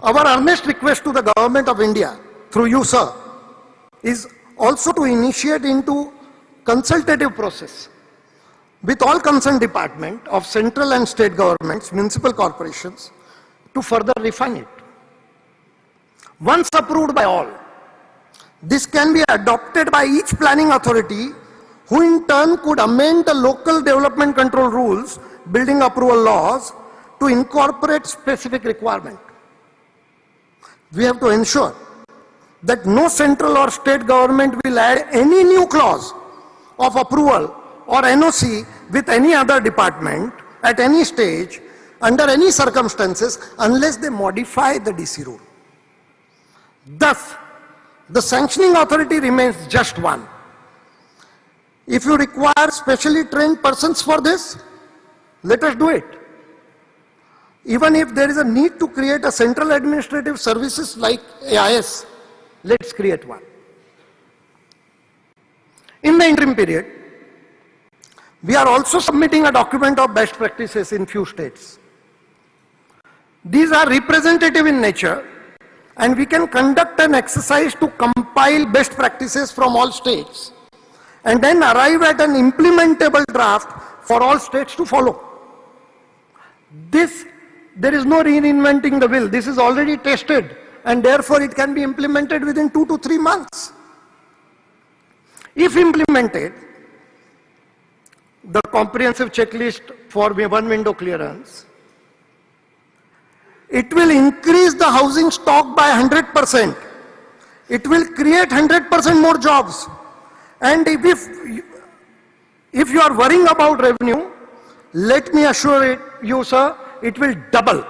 Our earnest request to the Government of India, through you, sir, is also to initiate into consultative process with all concerned departments of central and state governments, municipal corporations, to further refine it. Once approved by all, this can be adopted by each planning authority, who in turn could amend the local development control rules, building approval laws, to incorporate specific requirement. We have to ensure that no central or state government will add any new clause of approval or NOC with any other department at any stage, under any circumstances, unless they modify the DC rule. Thus, the sanctioning authority remains just one. If you require specially trained persons for this, let us do it. Even if there is a need to create a central administrative services like AIS, let's create one. In the interim period, we are also submitting a document of best practices in few states. These are representative in nature, and we can conduct an exercise to compile best practices from all states and then arrive at an implementable draft for all states to follow. There is no reinventing the wheel. This is already tested, and therefore it can be implemented within 2 to 3 months. If implemented, the comprehensive checklist for one window clearance, it will increase the housing stock by 100%. It will create 100% more jobs. And if you are worrying about revenue, let me assure you, sir, it will double.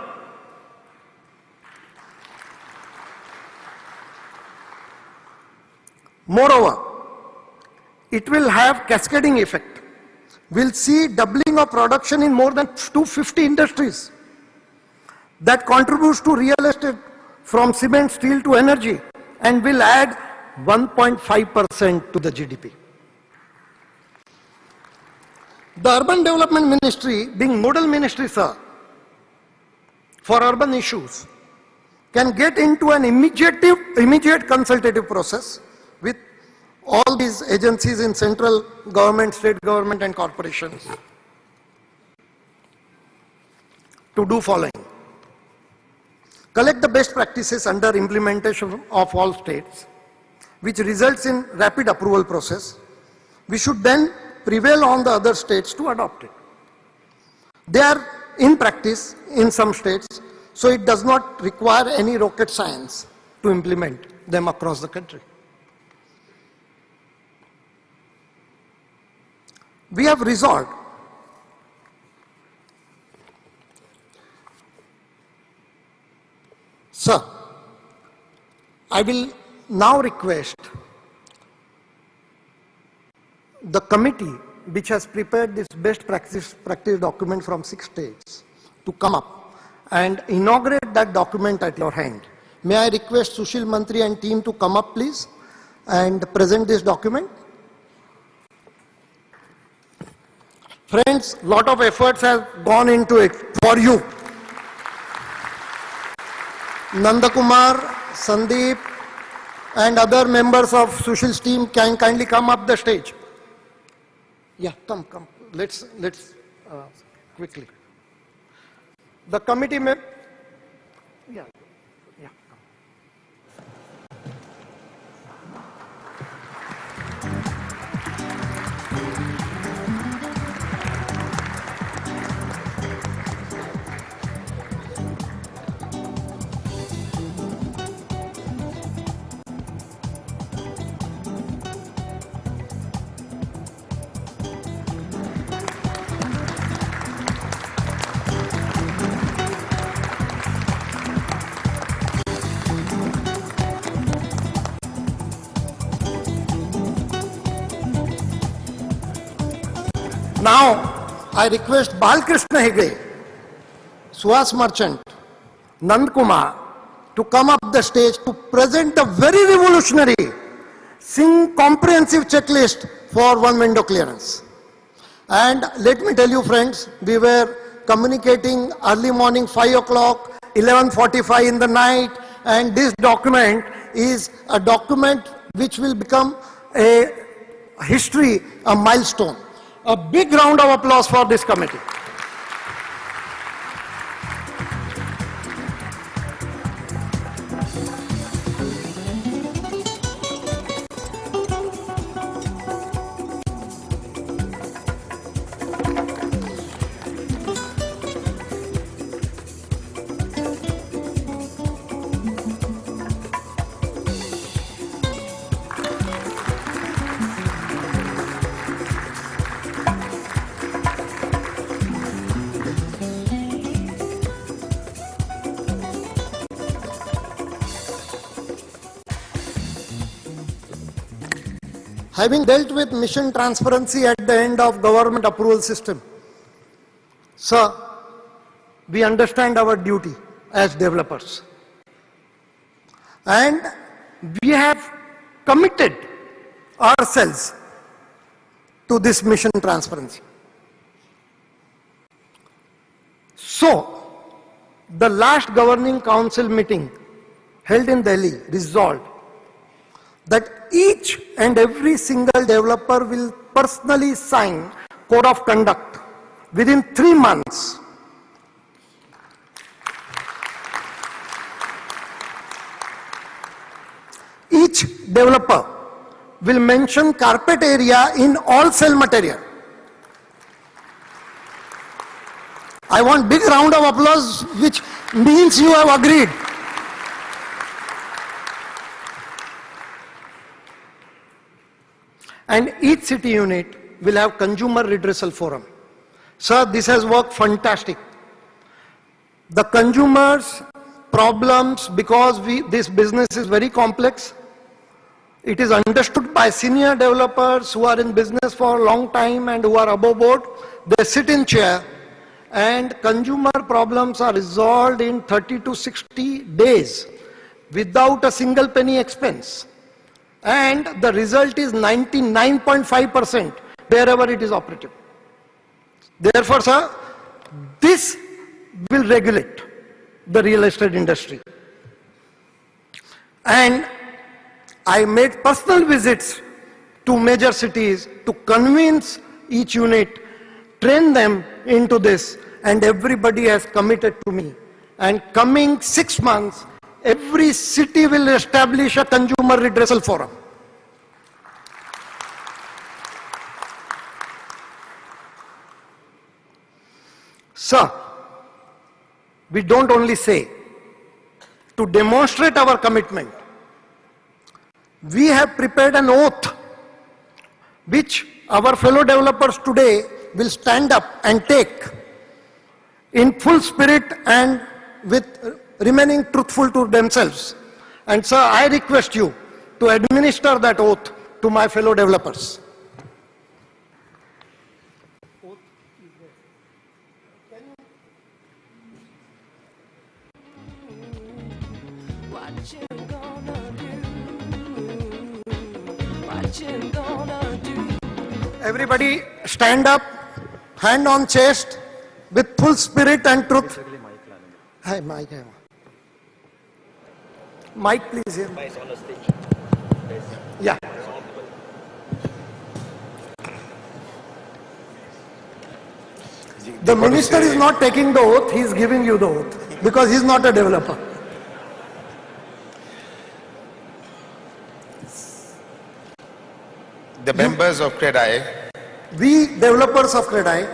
Moreover, it will have cascading effect. We'll see doubling of production in more than 250 industries. That contributes to real estate, from cement, steel to energy, and will add 1.5% to the GDP. The Urban Development Ministry, being model ministry, sir, for urban issues, can get into an immediate consultative process with all these agencies in central government, state government and corporations to do following. Collect the best practices under implementation of all states, which results in rapid approval process. We should then prevail on the other states to adopt it. They are in practice in some states, so it does not require any rocket science to implement them across the country. We have resolved Sir, I will now request the committee which has prepared this best practice document from 6 states to come up and inaugurate that document at your hand. May I request Sushil Mantri and team to come up, please, and present this document. Friends, lot of efforts have gone into it for you. Nandakumar, Sandeep, and other members of Sushil's team can kindly come up the stage. Yeah, come. Let's quickly. The committee may. Yeah. Now, I request Balkrishna Hegde, Suhas Merchant, Nand Kumar to come up the stage to present the very revolutionary comprehensive checklist for one window clearance. And let me tell you, friends, we were communicating early morning 5 o'clock, 11:45 in the night, and this document is a document which will become a history, a milestone. A big round of applause for this committee. Having dealt with mission transparency at the end of government approval system, sir, we understand our duty as developers. And we have committed ourselves to this mission transparency. So, the last governing council meeting held in Delhi resolved that each and every single developer will personally sign code of conduct within 3 months. Each developer will mention carpet area in all sell material. I want big round of applause, which means you have agreed. And each city unit will have consumer redressal forum. Sir, this has worked fantastic. The consumers' problems, because this business is very complex, it is understood by senior developers who are in business for a long time and who are above board. They sit in chair and consumer problems are resolved in 30 to 60 days without a single penny expense. And the result is 99.5% wherever it is operative. Therefore, sir, this will regulate the real estate industry. And I made personal visits to major cities to convince each unit, train them into this, and everybody has committed to me. And coming 6 months, every city will establish a consumer redressal forum. Sir, we don't only say, to demonstrate our commitment, we have prepared an oath which our fellow developers today will stand up and take in full spirit and with remaining truthful to themselves. And sir, I request you to administer that oath to my fellow developers. Everybody stand up, hand on chest, with full spirit and truth. Hi, Mike. Mike, please. Here. Yeah. The minister is not taking the oath, he is giving you the oath, because he is not a developer. The members of CREDAI, we developers of CREDAI,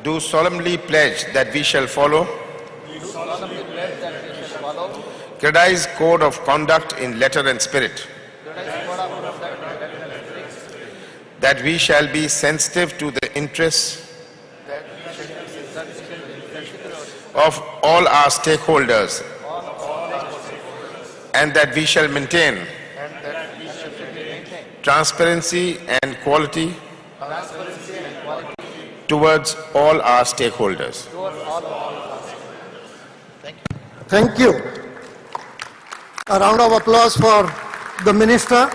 do solemnly pledge that we shall follow CREDAI's code of conduct in letter and spirit, that we shall be sensitive to the interests of all our stakeholders, and that we shall maintain transparency and quality towards all our stakeholders. Thank you. A round of applause for the minister.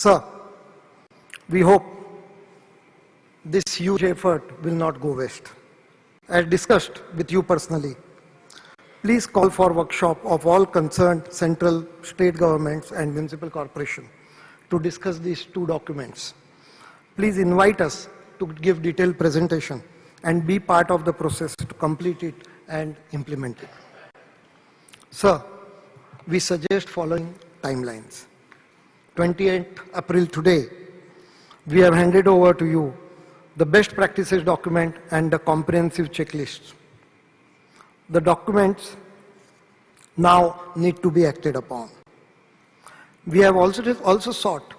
Sir, we hope this huge effort will not go waste. As discussed with you personally, please call for workshop of all concerned central, state governments and municipal corporation to discuss these two documents. Please invite us to give detailed presentation and be part of the process to complete it and implement it. Sir, we suggest following timelines. 28th April today, we have handed over to you the best practices document and the comprehensive checklist. The documents now need to be acted upon. We have also sought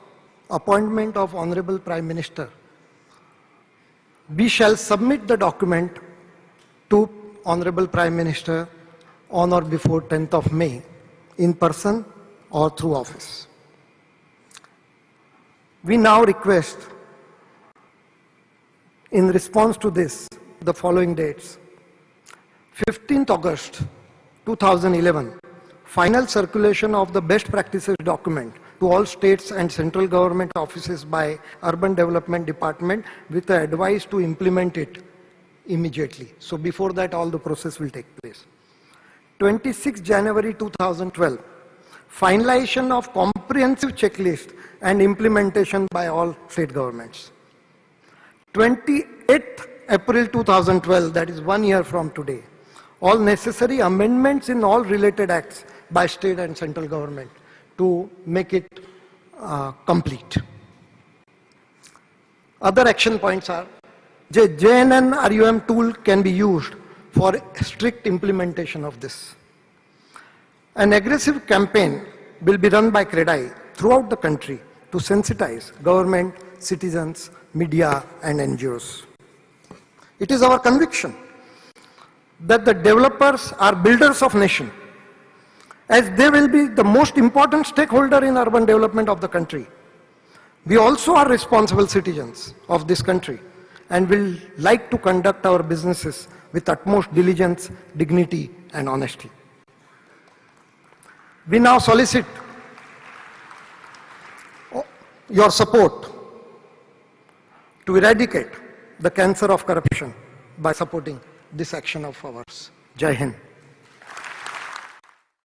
appointment of Honorable Prime Minister. We shall submit the document to Honorable Prime Minister on or before 10th of May, in person or through office. We now request, in response to this, the following dates. 15th August 2011, final circulation of the best practices document to all states and central government offices by Urban Development Department with the advice to implement it immediately. So before that, all the process will take place. 26 January 2012, finalization of comprehensive checklist and implementation by all state governments. 28th April 2012, that is 1 year from today, all necessary amendments in all related acts by state and central government to make it complete. Other action points are, JNN RUM tool can be used for strict implementation of this. An aggressive campaign will be run by CREDAI throughout the country to sensitize government, citizens, media and NGOs. It is our conviction that the developers are builders of nation, as they will be the most important stakeholder in urban development of the country. We also are responsible citizens of this country and will like to conduct our businesses with utmost diligence, dignity and honesty. We now solicit your support to eradicate the cancer of corruption by supporting this action of ours. Jai Hind.